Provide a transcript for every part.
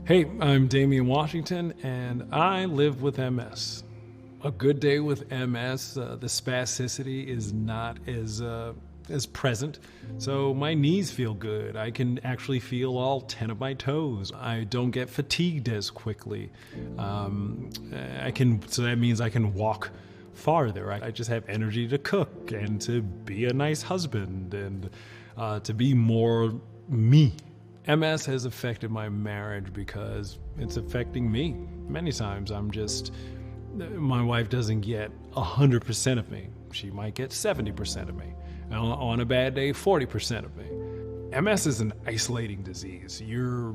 Hey, I'm Damian Washington, and I live with MS. A good day with MS, the spasticity is not as present, so my knees feel good. I can actually feel all 10 of my toes. I don't get fatigued as quickly. So that means I can walk farther. I just have energy to cook and to be a nice husband and to be more me. MS has affected my marriage because it's affecting me. Many times my wife doesn't get 100% of me. She might get 70% of me. And on a bad day, 40% of me. MS is an isolating disease. You're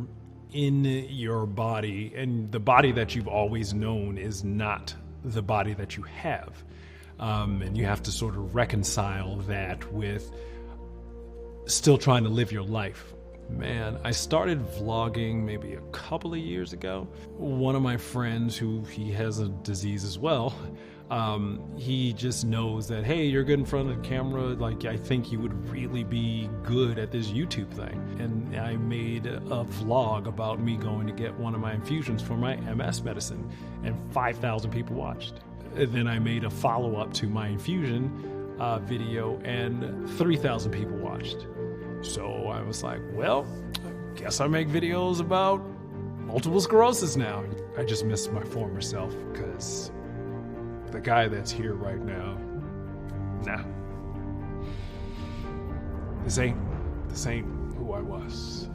in your body, and the body that you've always known is not the body that you have. And you have to sort of reconcile that with still trying to live your life. Man, I started vlogging maybe a couple of years ago. One of my friends he has a disease as well, he just knows that, hey, you're good in front of the camera, like I think you would really be good at this YouTube thing. And I made a vlog about me going to get one of my infusions for my MS medicine, and 5,000 people watched. And then I made a follow-up to my infusion video, and 3,000 people watched. So I was like, well, I guess I make videos about multiple sclerosis now. I just miss my former self because the guy that's here right now, nah. This ain't who I was.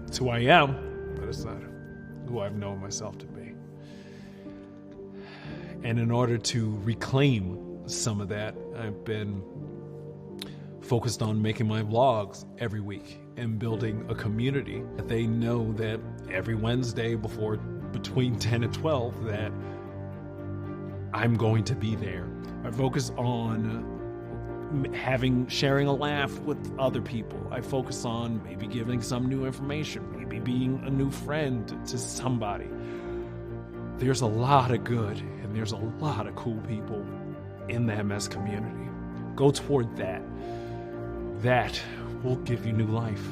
It's who I am, but it's not who I've known myself to be. And in order to reclaim some of that, I've been focused on making my vlogs every week and building a community that they know that every Wednesday between 10 and 12 that I'm going to be there. I focus on sharing a laugh with other people. I focus on maybe giving some new information, maybe being a new friend to somebody. There's a lot of good and there's a lot of cool people in the MS community. Go toward that. That will give you new life.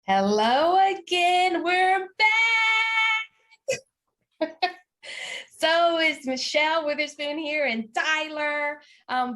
Hello again, we're back. So it's Michelle Witherspoon here and Tyler.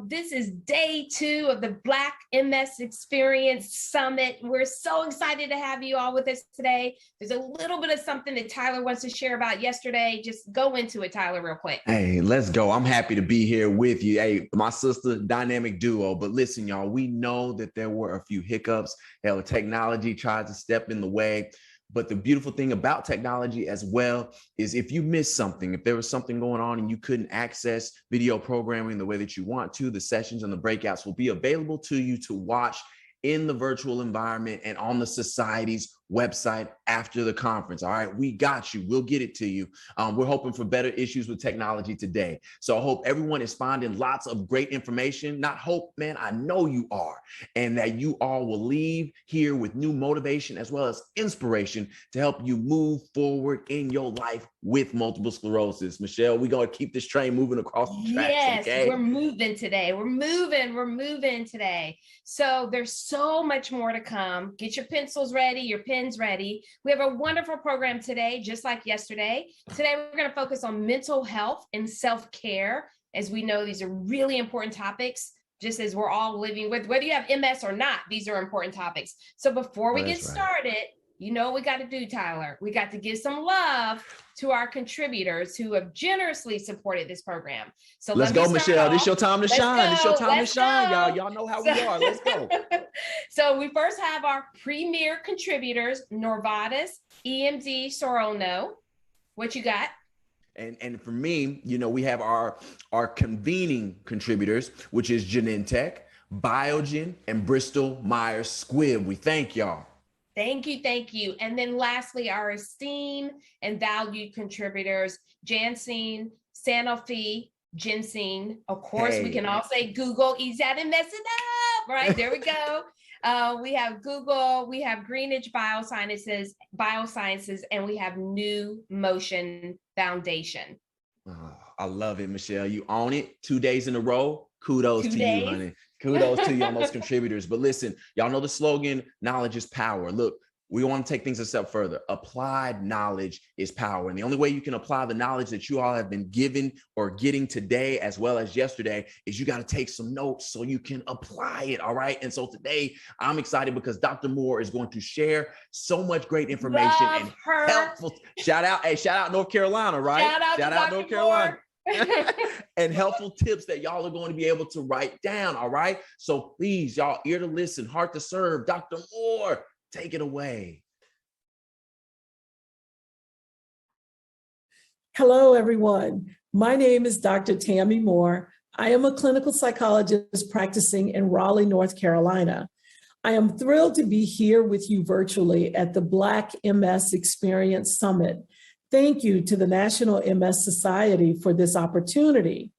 This is day 2 of the Black MS Experience Summit. We're so excited to have you all with us today. There's a little bit of something that Tyler wants to share about yesterday. Just go into it, Tyler, real quick. Hey, let's go. I'm happy to be here with you. Hey, my sister, dynamic duo. But listen, y'all, we know that there were a few hiccups. Hell, technology tried to step in the way. But the beautiful thing about technology as well is if you miss something, if there was something going on and you couldn't access video programming the way that you want to, the sessions and the breakouts will be available to you to watch in the virtual environment and on the society's website after the conference. All right, we got you. We'll get it to you. We're hoping for better issues with technology today. So I hope everyone is finding lots of great information. Not hope, man, I know you are. And that you all will leave here with new motivation as well as inspiration to help you move forward in your life with multiple sclerosis. Michelle, we're going to keep this train moving across the tracks. Yes, okay? We're moving today. We're moving today. So there's so much more to come. Get your pencils ready, your pens pens ready. We have a wonderful program today, just like yesterday. Today, we're going to focus on mental health and self-care. As we know, these are really important topics, just as we're all living with, whether you have MS or not, these are important topics. So before we get started, you know what we got to do, Tyler? We got to give some love to our contributors who have generously supported this program. So let's go, Michelle. This is your time to shine. This is your time to shine, y'all. Y'all know how we are. Let's go. So we first have our premier contributors, Norvadas, EMD Sorono. What you got? And for me, you know, we have our convening contributors, which is Genentech, Biogen, and Bristol Myers Squibb. We thank y'all. Thank you, thank you. And then lastly, our esteemed and valued contributors, Janssen, Sanofi, Ginseng. Of course, we can all say Google. Easy to mess it up, right? There we go. We have Google, we have Greenwich Biosciences, and we have New Motion Foundation. Oh, I love it, Michelle. You own it 2 days in a row. Kudos to you, honey. Kudos to you on those contributors. But listen, y'all know the slogan, knowledge is power. Look, we want to take things a step further. Applied knowledge is power. And the only way you can apply the knowledge that you all have been given or getting today, as well as yesterday, is you got to take some notes so you can apply it. All right. And so today I'm excited because Dr. Moore is going to share so much great information and helpful. Shout out North Carolina, right? Shout out North Carolina. And helpful tips that y'all are going to be able to write down. All right. So please, y'all, ear to listen, heart to serve. Dr. Moore, take it away. Hello, everyone. My name is Dr. Tammy Moore. I am a clinical psychologist practicing in Raleigh, North Carolina. I am thrilled to be here with you virtually at the Black MS Experience Summit. Thank you to the National MS Society for this opportunity.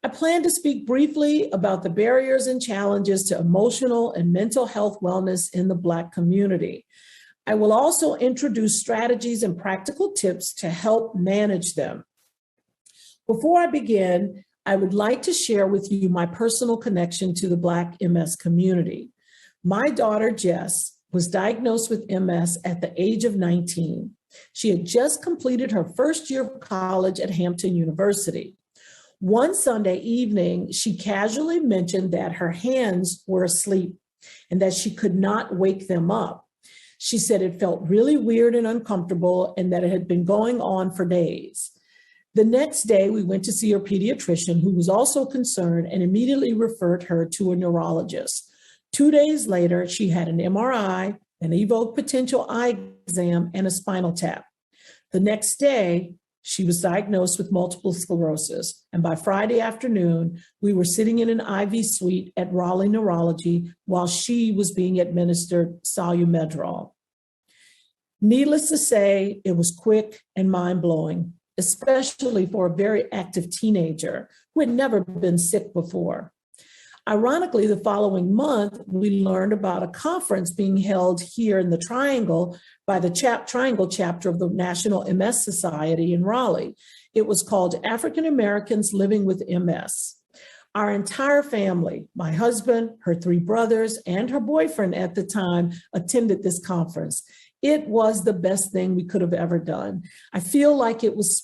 I plan to speak briefly about the barriers and challenges to emotional and mental health wellness in the Black community. I will also introduce strategies and practical tips to help manage them. Before I begin, I would like to share with you my personal connection to the Black MS community. My daughter, Jess, was diagnosed with MS at the age of 19. She had just completed her first year of college at Hampton University. One Sunday evening, she casually mentioned that her hands were asleep and that she could not wake them up. She said it felt really weird and uncomfortable and that it had been going on for days. The next day, we went to see her pediatrician, who was also concerned and immediately referred her to a neurologist. 2 days later, she had an MRI, an evoked potential eye exam, and a spinal tap. The next day, she was diagnosed with multiple sclerosis. And by Friday afternoon, we were sitting in an IV suite at Raleigh Neurology while she was being administered Solumedrol. Needless to say, it was quick and mind-blowing, especially for a very active teenager who had never been sick before. Ironically, the following month, we learned about a conference being held here in the Triangle by the Triangle chapter of the National MS Society in Raleigh. It was called African Americans Living with MS. Our entire family, my husband, her 3 brothers, and her boyfriend at the time, attended this conference. It was the best thing we could have ever done. I feel like it was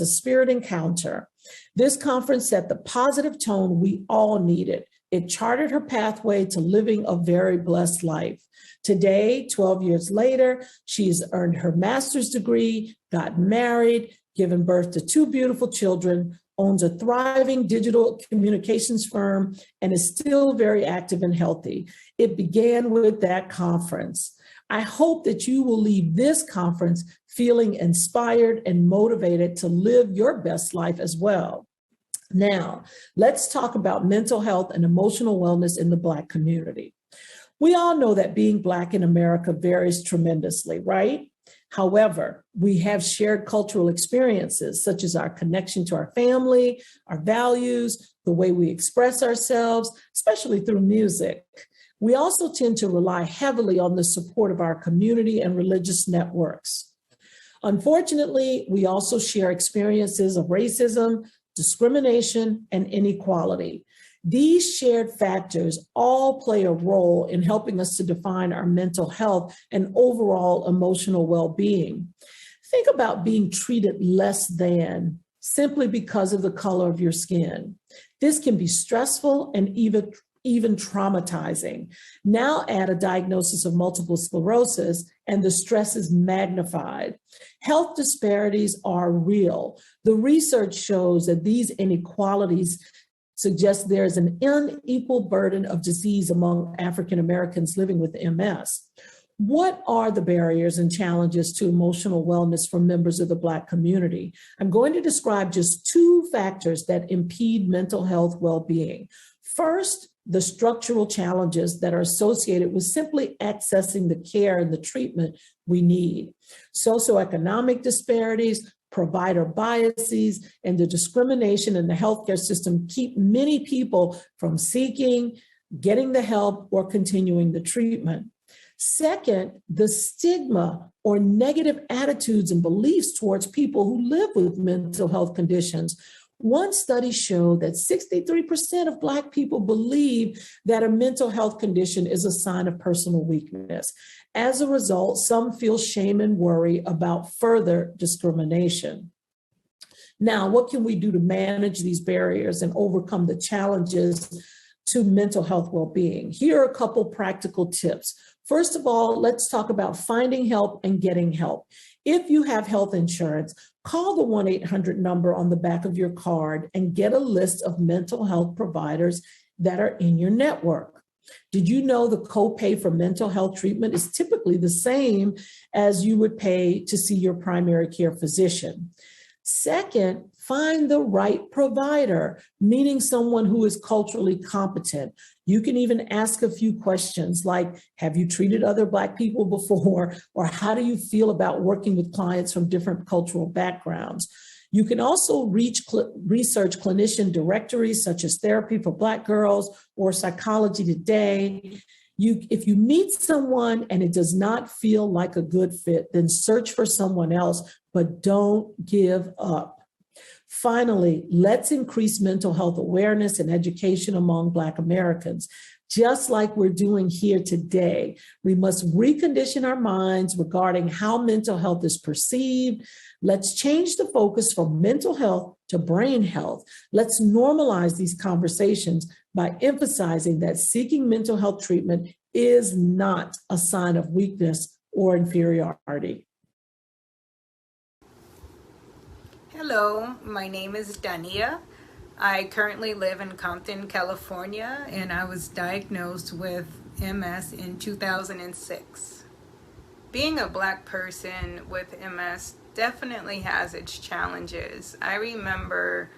a spirit encounter. This conference set the positive tone we all needed. It charted her pathway to living a very blessed life. Today, 12 years later, she's earned her master's degree, got married, given birth to 2 beautiful children, owns a thriving digital communications firm, and is still very active and healthy. It began with that conference. I hope that you will leave this conference feeling inspired and motivated to live your best life as well. Now, let's talk about mental health and emotional wellness in the Black community. We all know that being Black in America varies tremendously, right? However, we have shared cultural experiences such as our connection to our family, our values, the way we express ourselves, especially through music. We also tend to rely heavily on the support of our community and religious networks. Unfortunately, we also share experiences of racism, discrimination, and inequality. These shared factors all play a role in helping us to define our mental health and overall emotional well-being. Think about being treated less than simply because of the color of your skin. This can be stressful and even traumatizing. Now add a diagnosis of multiple sclerosis, and the stress is magnified. Health disparities are real. The research shows that these inequalities suggest there's an unequal burden of disease among African Americans living with MS. What are the barriers and challenges to emotional wellness for members of the Black community? I'm going to describe just 2 factors that impede mental health well-being. First, the structural challenges that are associated with simply accessing the care and the treatment we need. Socioeconomic disparities, provider biases, and the discrimination in the healthcare system keep many people from seeking, getting the help, or continuing the treatment. Second, the stigma or negative attitudes and beliefs towards people who live with mental health conditions. One study showed that 63% of Black people believe that a mental health condition is a sign of personal weakness. As a result, some feel shame and worry about further discrimination. Now, what can we do to manage these barriers and overcome the challenges to mental health well-being? Here are a couple practical tips. First of all, let's talk about finding help and getting help. If you have health insurance, call the 1-800 number on the back of your card and get a list of mental health providers that are in your network. Did you know the copay for mental health treatment is typically the same as you would pay to see your primary care physician? Second, find the right provider, meaning someone who is culturally competent. You can even ask a few questions like, have you treated other Black people before? Or how do you feel about working with clients from different cultural backgrounds? You can also research clinician directories such as Therapy for Black Girls or Psychology Today. If you meet someone and it does not feel like a good fit, then search for someone else, but don't give up. Finally, let's increase mental health awareness and education among Black Americans. Just like we're doing here today, we must recondition our minds regarding how mental health is perceived. Let's change the focus from mental health to brain health. Let's normalize these conversations by emphasizing that seeking mental health treatment is not a sign of weakness or inferiority. Hello, my name is Dania. I currently live in Compton, California, and I was diagnosed with MS in 2006. Being a Black person with MS definitely has its challenges. I remember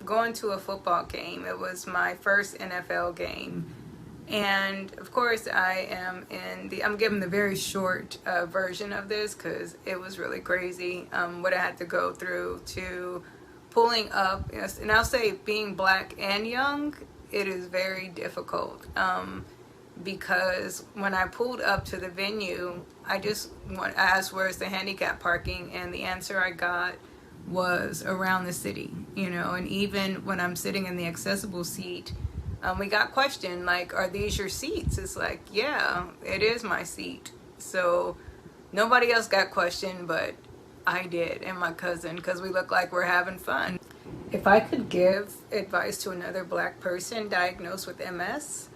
going to a football game. It was my first NFL game. And of course, I'm giving the very short version of this because it was really crazy what I had to go through to pulling up. And I'll say being Black and young, it is very difficult because when I pulled up to the venue, I asked where's the handicap parking, and the answer I got was around the city, and even when I'm sitting in the accessible seat, we got questioned, like, are these your seats? It's like, yeah, it is my seat. So nobody else got questioned, but I did, and my cousin, because we look like we're having fun. If I could give advice to another Black person diagnosed with MS,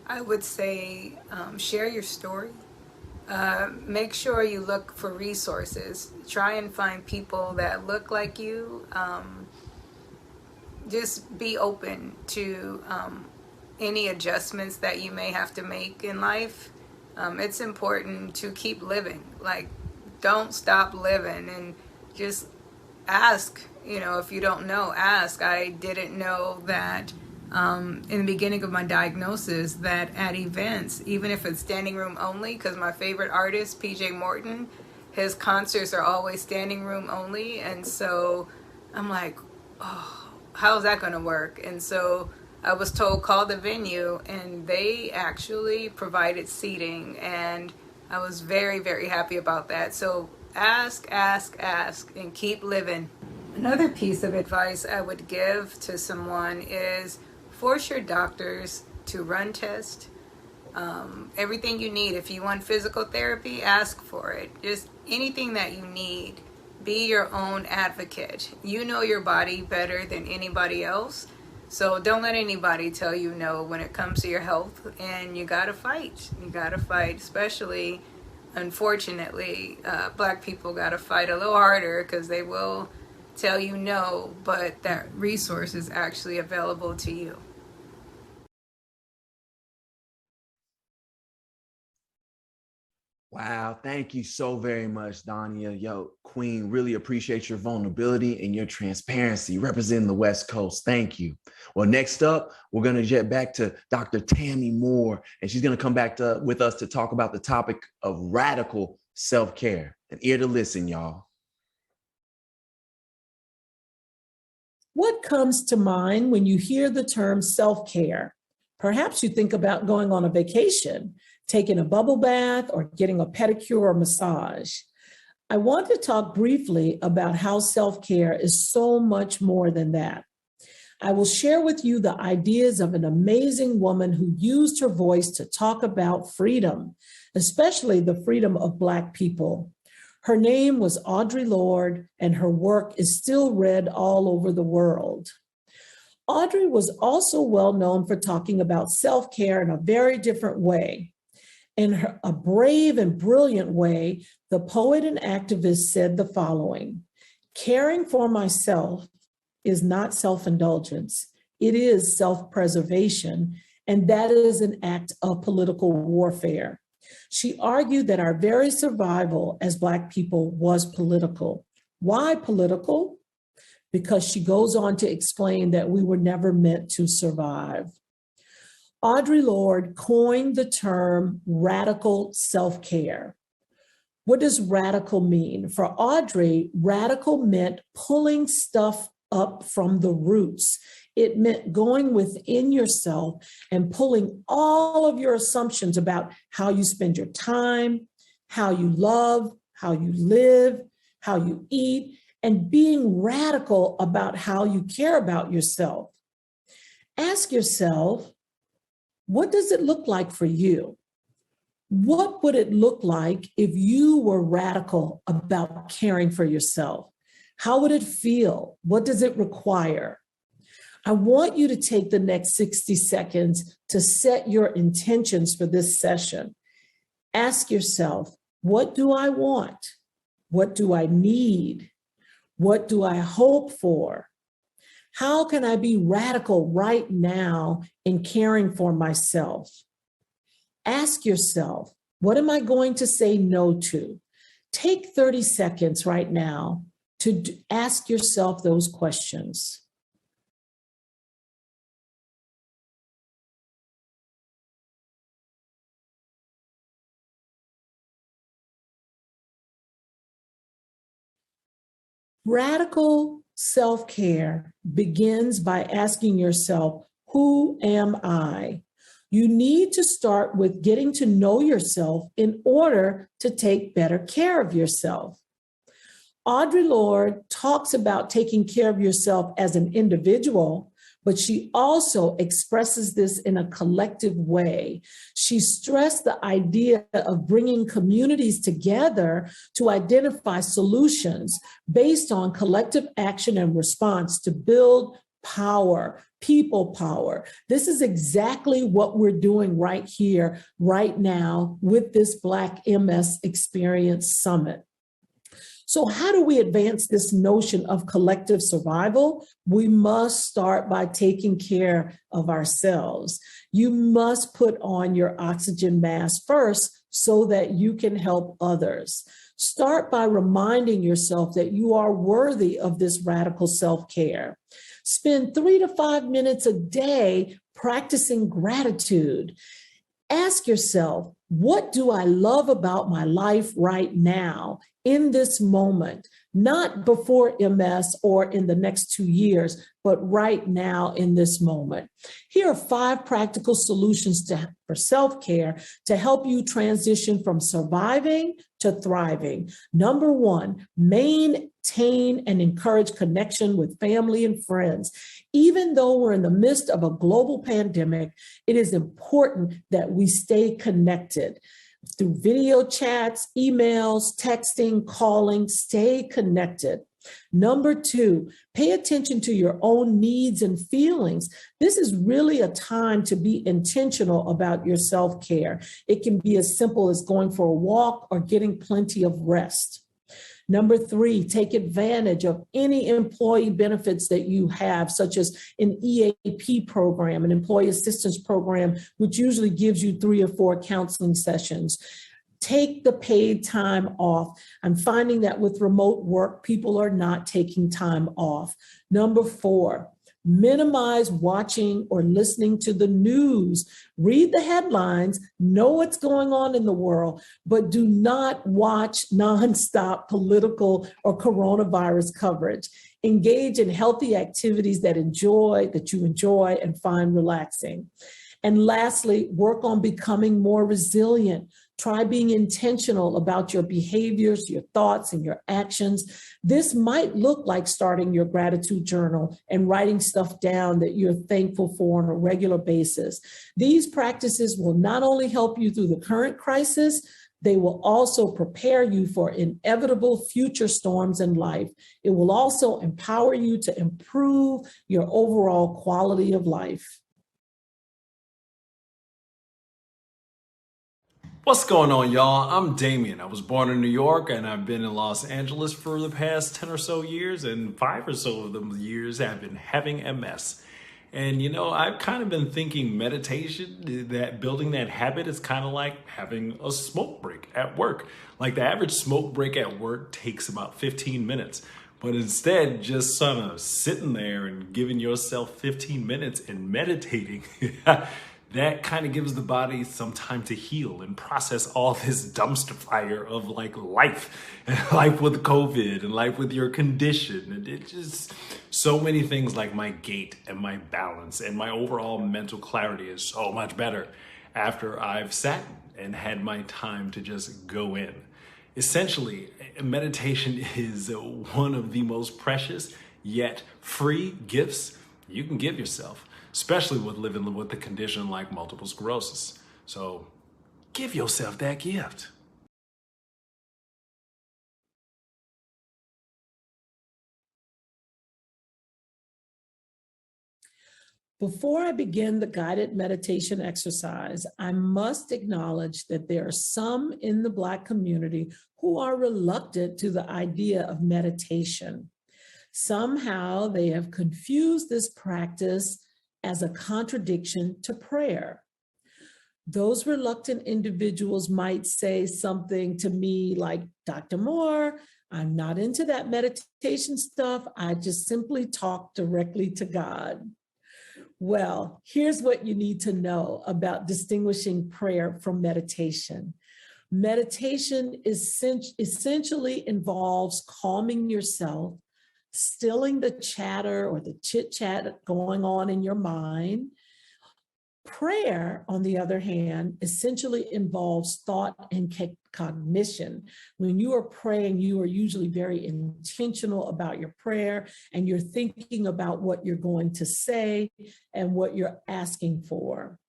I would say share your story. Make sure you look for resources. Try and find people that look like you. Just be open to any adjustments that you may have to make in life. It's important to keep living. Like, don't stop living, and just ask. If you don't know, ask. I didn't know that in the beginning of my diagnosis that at events, even if it's standing room only, because my favorite artist, PJ Morton, his concerts are always standing room only. And so I'm like, oh, how's that going to work? And so I was told, call the venue, and they actually provided seating, and I was very, very happy about that. So ask, and keep living. Another piece of advice I would give to someone is force your doctors to run tests. Everything you need. If you want physical therapy, ask for it. Just anything that you need. Be your own advocate. You know your body better than anybody else. So don't let anybody tell you no when it comes to your health. And you gotta fight. You gotta fight, especially, unfortunately, Black people gotta fight a little harder because they will tell you no, but that resource is actually available to you. Wow, thank you so very much, Dania. Yo, Queen, really appreciate your vulnerability and your transparency representing the West Coast. Thank you. Well, next up, we're going to get back to Dr. Tammy Moore, and she's going to come back with us to talk about the topic of radical self-care. An ear to listen, y'all. What comes to mind when you hear the term self-care? Perhaps you think about going on a vacation, taking a bubble bath, or getting a pedicure or massage. I want to talk briefly about how self-care is so much more than that. I will share with you the ideas of an amazing woman who used her voice to talk about freedom, especially the freedom of Black people. Her name was Audre Lorde, and her work is still read all over the world. Audre was also well known for talking about self-care in a very different way. In a brave and brilliant way, the poet and activist said the following: "Caring for myself is not self-indulgence. It is self-preservation, and that is an act of political warfare." She argued that our very survival as Black people was political. Why political? Because she goes on to explain that we were never meant to survive. Audre Lorde coined the term radical self-care. What does radical mean? For Audre, radical meant pulling stuff up from the roots. It meant going within yourself and pulling all of your assumptions about how you spend your time, how you love, how you live, how you eat, and being radical about how you care about yourself. Ask yourself, what does it look like for you? What would it look like if you were radical about caring for yourself? How would it feel? What does it require? I want you to take the next 60 seconds to set your intentions for this session. Ask yourself, what do I want? What do I need? What do I hope for? How can I be radical right now in caring for myself? Ask yourself, what am I going to say no to? Take 30 seconds right now to ask yourself those questions. Radical self-care begins by asking yourself, who am I? You need to start with getting to know yourself in order to take better care of yourself. Audre Lorde talks about taking care of yourself as an individual, but she also expresses this in a collective way. She stressed the idea of bringing communities together to identify solutions based on collective action and response to build power, people power. This is exactly what we're doing right here, right now with this Black MS Experience Summit. So how do we advance this notion of collective survival? We must start by taking care of ourselves. You must put on your oxygen mask first so that you can help others. Start by reminding yourself that you are worthy of this radical self-care. Spend 3 to 5 minutes a day practicing gratitude. Ask yourself, what do I love about my life right now, in this moment? not before MS or in the next 2 years, but right now in this moment. Here are 5 practical solutions for self-care to help you transition from surviving to thriving. Number 1, maintain and encourage connection with family and friends. Even though we're in the midst of a global pandemic, it is important that we stay connected. Through video chats, emails, texting, calling, stay connected. Number 2, pay attention to your own needs and feelings. This is really a time to be intentional about your self-care. It can be as simple as going for a walk or getting plenty of rest. Number 3, take advantage of any employee benefits that you have, such as an EAP program, an employee assistance program, which usually gives you 3 or 4 counseling sessions. Take the paid time off. I'm finding that with remote work, people are not taking time off. Number 4, minimize watching or listening to the news. Read the headlines, know what's going on in the world, but do not watch nonstop political or coronavirus coverage. Engage in healthy activities that you enjoy and find relaxing. And lastly, work on becoming more resilient. Try being intentional about your behaviors, your thoughts, and your actions. This might look like starting your gratitude journal and writing stuff down that you're thankful for on a regular basis. These practices will not only help you through the current crisis, they will also prepare you for inevitable future storms in life. It will also empower you to improve your overall quality of life. What's going on, y'all? I'm Damien. I was born in New York and I've been in Los Angeles for the past 10 or so years, and 5 or so of them years have been having MS. And I've kind of been thinking meditation, that building that habit is kind of like having a smoke break at work. Like the average smoke break at work takes about 15 minutes. But instead, just sort of sitting there and giving yourself 15 minutes and meditating, that kind of gives the body some time to heal and process all this dumpster fire of like life with COVID and life with your condition. And it just, so many things like my gait and my balance and my overall mental clarity is so much better after I've sat and had my time to just go in. Essentially, meditation is one of the most precious yet free gifts you can give yourself, especially with living with a condition like multiple sclerosis. So give yourself that gift. Before I begin the guided meditation exercise, I must acknowledge that there are some in the Black community who are reluctant to the idea of meditation. Somehow they have confused this practice as a contradiction to prayer. Those reluctant individuals might say something to me like, Dr. Moore, I'm not into that meditation stuff. I just simply talk directly to God. Well, here's what you need to know about distinguishing prayer from meditation. Meditation essentially involves calming yourself, stilling the chatter or the chit-chat going on in your mind. Prayer, on the other hand, essentially involves thought and cognition. When you are praying, you are usually very intentional about your prayer, and you're thinking about what you're going to say and what you're asking for.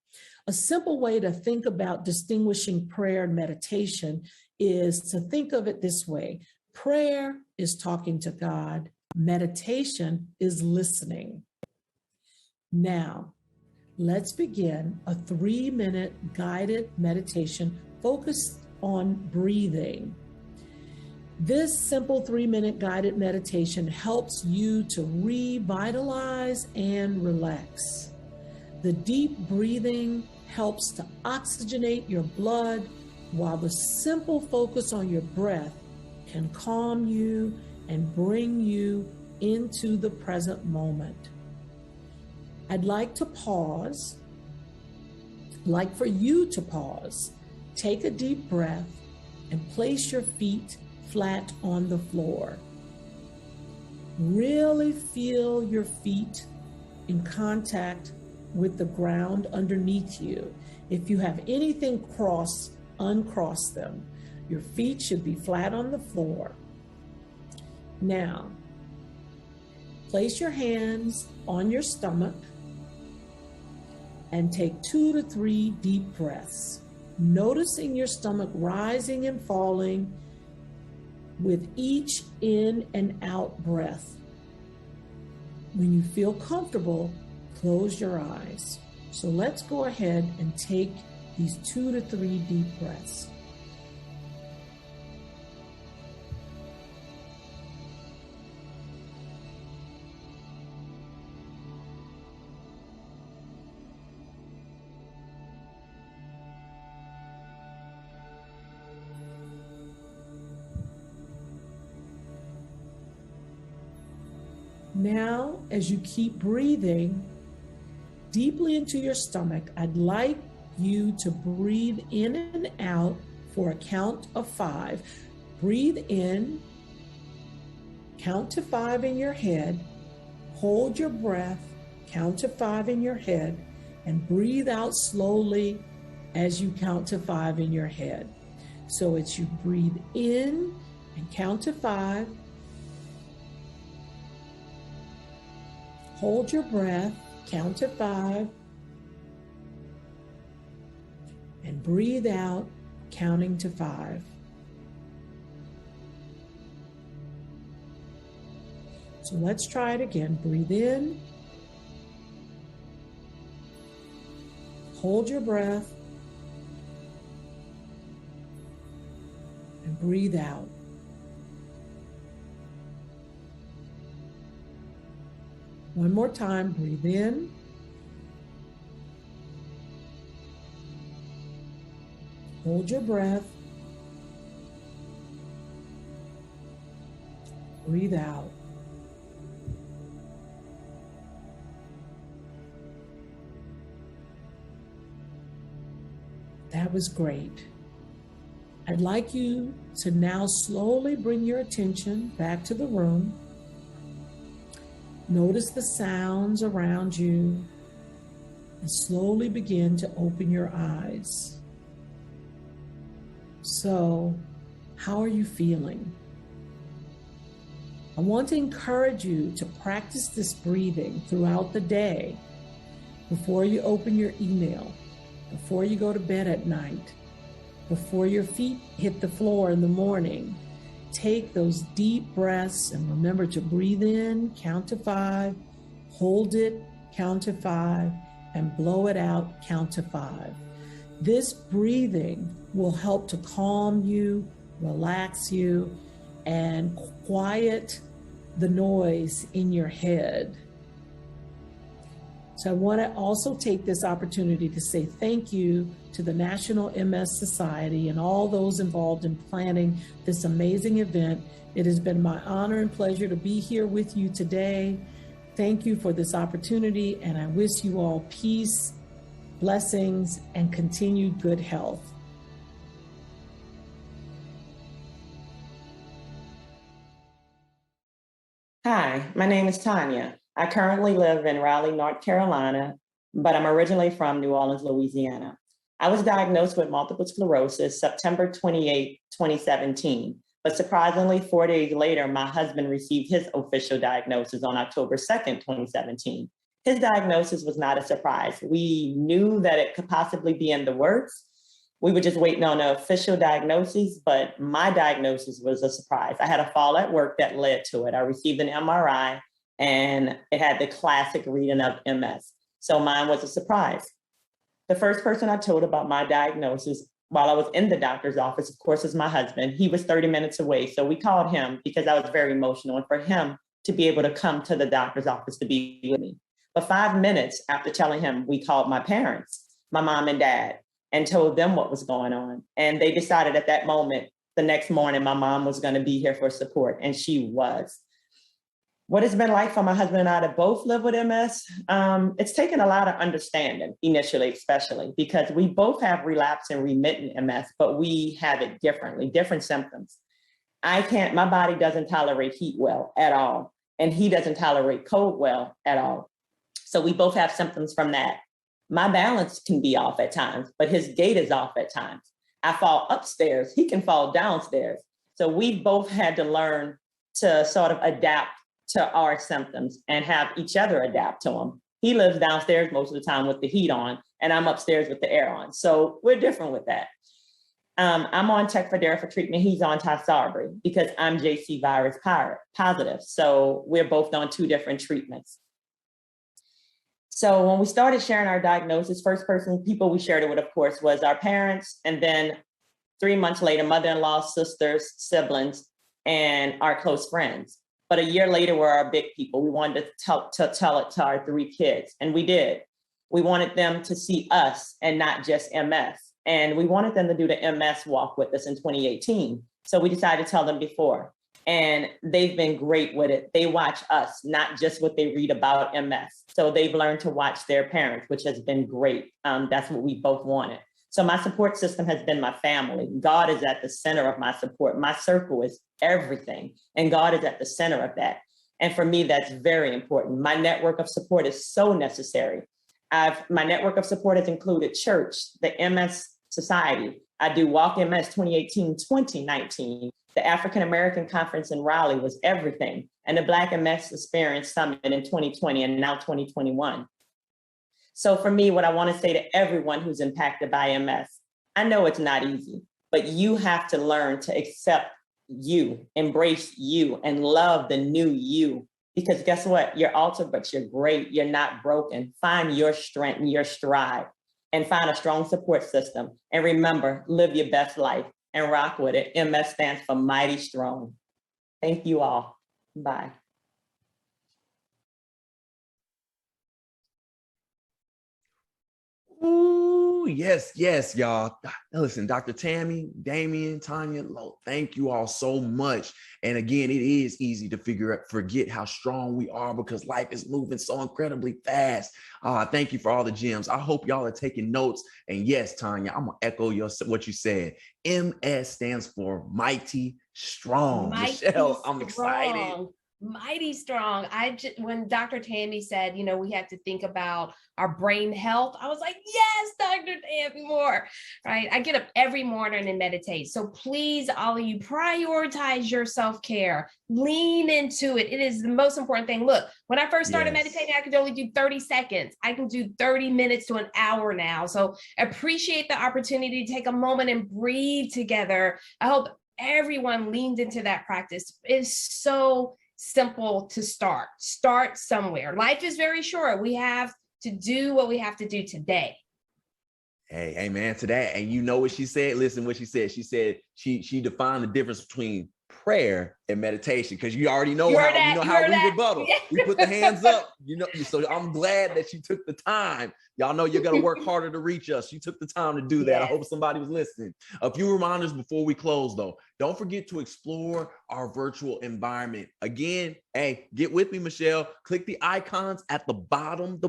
A simple way to think about distinguishing prayer and meditation is to think of it this way. Prayer is talking to God. Meditation is listening. Now, let's begin a 3-minute guided meditation focused on breathing. This simple 3-minute guided meditation helps you to revitalize and relax. The deep breathing helps to oxygenate your blood, while the simple focus on your breath can calm you and bring you into the present moment. I'd like for you to pause, take a deep breath, and place your feet flat on the floor. Really feel your feet in contact with the ground underneath you. If you have anything crossed, uncross them. Your feet should be flat on the floor. Now, place your hands on your stomach and take 2 to 3 deep breaths, noticing your stomach rising and falling with each in and out breath. When you feel comfortable, close your eyes. So let's go ahead and take these 2 to 3 deep breaths. Now, as you keep breathing deeply into your stomach, I'd like you to breathe in and out for a count of 5. Breathe in, count to 5 in your head, hold your breath, count to 5 in your head, and breathe out slowly as you count to 5 in your head. So it's you breathe in and count to 5. Hold your breath, count to 5, and breathe out, counting to 5. So let's try it again. Breathe in, hold your breath, and breathe out. One more time, breathe in. Hold your breath. Breathe out. That was great. I'd like you to now slowly bring your attention back to the room. Notice the sounds around you and slowly begin to open your eyes. So, how are you feeling? I want to encourage you to practice this breathing throughout the day, before you open your email, before you go to bed at night, before your feet hit the floor in the morning. Take those deep breaths and remember to breathe in, count to 5, hold it, count to 5, and blow it out, count to 5. This breathing will help to calm you, relax you, and quiet the noise in your head. So I want to also take this opportunity to say thank you to the National MS Society and all those involved in planning this amazing event. It has been my honor and pleasure to be here with you today. Thank you for this opportunity, and I wish you all peace, blessings, and continued good health. Hi, my name is Tanya. I currently live in Raleigh, North Carolina, but I'm originally from New Orleans, Louisiana. I was diagnosed with multiple sclerosis September 28, 2017. But surprisingly, 4 days later, my husband received his official diagnosis on October 2nd, 2017. His diagnosis was not a surprise. We knew that it could possibly be in the works. We were just waiting on an official diagnosis, but my diagnosis was a surprise. I had a fall at work that led to it. I received an MRI, and it had the classic reading of MS. So mine was a surprise. The first person I told about my diagnosis while I was in the doctor's office, of course, is my husband. He was 30 minutes away. So we called him because I was very emotional, and for him to be able to come to the doctor's office to be with me. But 5 minutes after telling him, we called my parents, my mom and dad, and told them what was going on. And they decided at that moment, the next morning, my mom was going to be here for support, and she was. What it's been like for my husband and I to both live with MS, it's taken a lot of understanding initially, especially because we both have relapse and remittent MS, but we have it differently, different symptoms. My body doesn't tolerate heat well at all. and he doesn't tolerate cold well at all. So we both have symptoms from that. My balance can be off at times, but his gait is off at times. I fall upstairs, he can fall downstairs. So we both had to learn to sort of adapt to our symptoms and have each other adapt to them. He lives downstairs most of the time with the heat on, and I'm upstairs with the air on. So we're different with that. I'm on Tecfidera for treatment. He's on Tysabri because I'm JC virus positive. So we're both on 2 different treatments. So when we started sharing our diagnosis, first person people we shared it with, of course, was our parents. And then 3 months later, mother-in-law, sisters, siblings, and our close friends. But a year later were our big people. We wanted to tell it to our 3 kids, and we did. We wanted them to see us and not just MS. And we wanted them to do the MS walk with us in 2018. So we decided to tell them before. And they've been great with it. They watch us, not just what they read about MS. So they've learned to watch their parents, which has been great. That's what we both wanted. So my support system has been my family. God is at the center of my support. My circle is everything. And God is at the center of that. And for me, that's very important. My network of support is so necessary. My network of support has included church, the MS Society. I do Walk MS 2018, 2019. The African American Conference in Raleigh was everything. And the Black MS Experience Summit in 2020 and now 2021. So for me, what I want to say to everyone who's impacted by MS, I know it's not easy, but you have to learn to accept you, embrace you, and love the new you. Because guess what? You're altered, but you're great. You're not broken. Find your strength and your stride, and find a strong support system. And remember, live your best life and rock with it. MS stands for Mighty Strong. Thank you all. Bye. Ooh, yes, yes, y'all. Listen, Dr. Tammy, Damian, Tanya, thank you all so much. And again, it is easy to forget how strong we are because life is moving so incredibly fast. Thank you for all the gems. I hope y'all are taking notes. And yes, Tanya, I'm gonna echo what you said. MS stands for Mighty Strong. Mighty Michelle, I'm Strong. excited. Mighty strong. When Dr. Tammy said, we had to think about our brain health, I was like, yes, Dr. Tammy Moore, right? I get up every morning and meditate. So please, all of you, prioritize your self-care, lean into it. It is the most important thing. Look, when I first started meditating, I could only do 30 seconds. I can do 30 minutes to an hour now. So appreciate the opportunity to take a moment and breathe together. I hope everyone leaned into that practice. It's so simple to start somewhere. Life is very short. We have to do what we have to do today. Hey, man, today. And you know what she said? Listen, what she said. She said she defined the difference between prayer and meditation, because you already know how we rebuttal. Yeah. We put the hands up, so I'm glad that she took the time. Y'all know you're going to work harder to reach us. You took the time to do that. Yes. I hope somebody was listening. A few reminders before we close, though. Don't forget to explore our virtual environment. Again, hey, get with me, Michelle. Click the icons at the bottom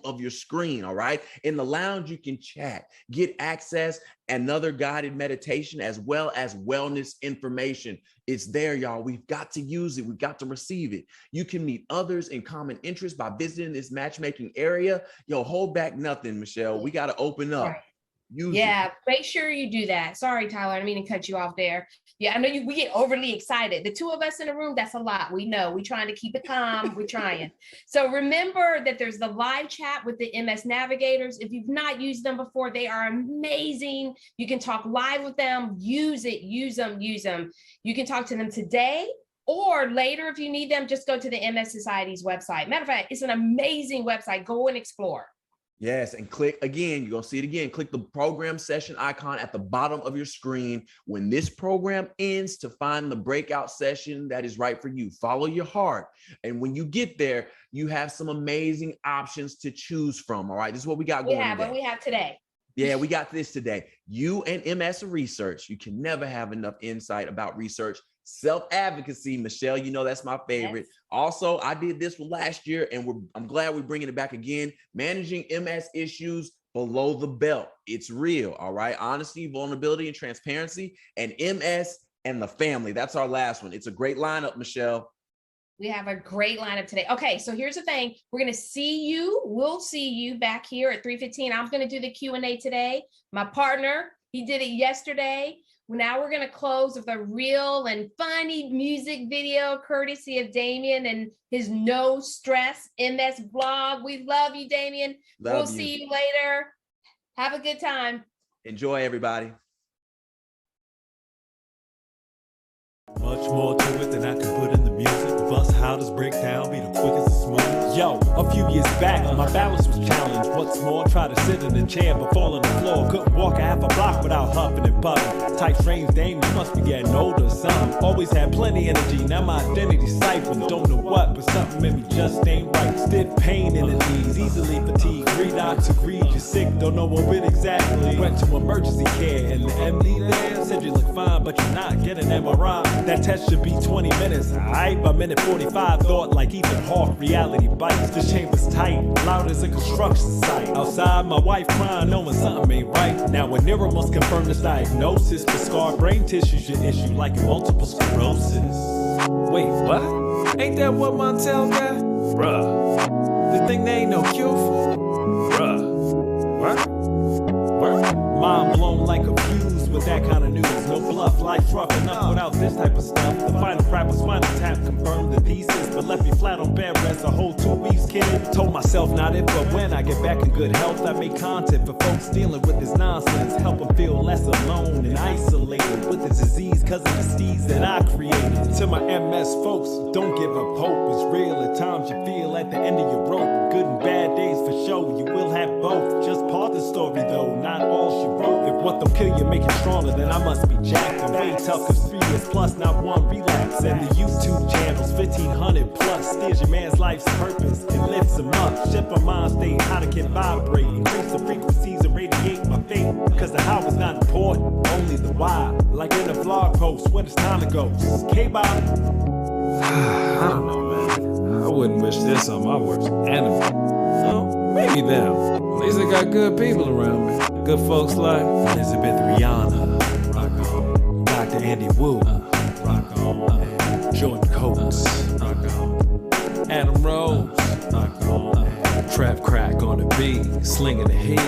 of your screen, all right? In the lounge, you can chat, get access, another guided meditation, as well as wellness information. It's there, y'all. We've got to use it. We've got to receive it. You can meet others in common interest by visiting this matchmaking area. Hold back nothing, Michelle. We got to open up. Right. Make sure you do that. Sorry, Tyler, I didn't mean to cut you off there. Yeah, I know we get overly excited. The 2 of us in the room, that's a lot. We know. We're trying to keep it calm. We're trying. So remember that there's the live chat with the MS navigators. If you've not used them before, they are amazing. You can talk live with them. Use it. Use them. You can talk to them today or later if you need them. Just go to the MS Society's website. Matter of fact, it's an amazing website. Go and explore. Yes, and click again, you're going to see it again. Click the program session icon at the bottom of your screen when this program ends to find the breakout session that is right for you. Follow your heart. And when you get there, you have some amazing options to choose from. All right, this is what we got going on. What we have today. Yeah, we got this today. You and MS research. You can never have enough insight about research. Self-advocacy, Michelle, that's my favorite. Yes. Also, I did this one last year, and I'm glad we're bringing it back again. Managing MS issues below the belt. It's real, all right? Honesty, vulnerability, and transparency, and MS and the family. That's our last one. It's a great lineup, Michelle. We have a great lineup today. Okay, so here's the thing. We'll see you back here at 3:15. I'm going to do the Q&A today. My partner, he did it yesterday. Now we're going to close with a real and funny music video courtesy of Damien and his No Stress MS blog. We love you, Damien. We'll see you later. Have a good time. Enjoy, everybody. Much more to it than I can put in the music. The bus how does breakdown be the quickest and smoothest? Yo, a few years back, my balance was challenged. What's more, try to sit in a chair but fall on the floor. Couldn't walk a half a block without huffing and puffing. Tight strange dame, you must be getting older, son. Always had plenty energy, now my identity siphoned. Don't know what, but something in me just ain't right. Stiff pain in the knees, easily fatigued. 3 docs agreed you're sick, don't know what with exactly. Went to emergency care and the MD there said you look fine, but you're not. Get an MRI. That test should be 20 minutes, alright? By minute 45, thought like Ethan Hawke, reality bites. This chamber's tight, loud as a construction site. Outside, my wife crying, knowing something ain't right. Now a neuro must confirm this diagnosis. For scarred brain tissue's your issue, like multiple sclerosis. Wait, what? Ain't that what Montel got? Bruh, the thing they ain't no cure for? Bruh, what? Mind blown like a fuse with that kind of news. No bluff, life's rough enough without this type of stuff. The final crap was final tap, confirmed the thesis, but left me flat on bed rest a whole 2 weeks, kid. Told myself not if, but when I get back in good health, I make content for folks dealing with this nonsense. Help them feel less alone and isolated with this disease cause of the steeds that I created. To my MS folks, don't give up hope. It's real at times you feel at the end of your rope. Good and bad days for sure, you will have both. Just part of the story though, not all she wrote. If what don't kill you make you stronger, then I must be jacked. I'm way tough cause 3 years plus, not one relapse. And the YouTube channels, 1500 plus, steers your man's life's purpose. It lifts him up, shift my mind state, how to get vibrate. Increase the frequencies and radiate my fate. Cause the how is not important, only the why. Like in a blog post, when it's time to go. K-Bop. I don't know, man. I wouldn't wish this on my worst enemy. Well, maybe them. At least I got good people around me. Good folks like Elizabeth Rihanna, rock on. Dr. Andy Wu, rock on. Jordan Coates, rock on. Adam Rose, rock on. Trap crack on the beat, slinging the heat.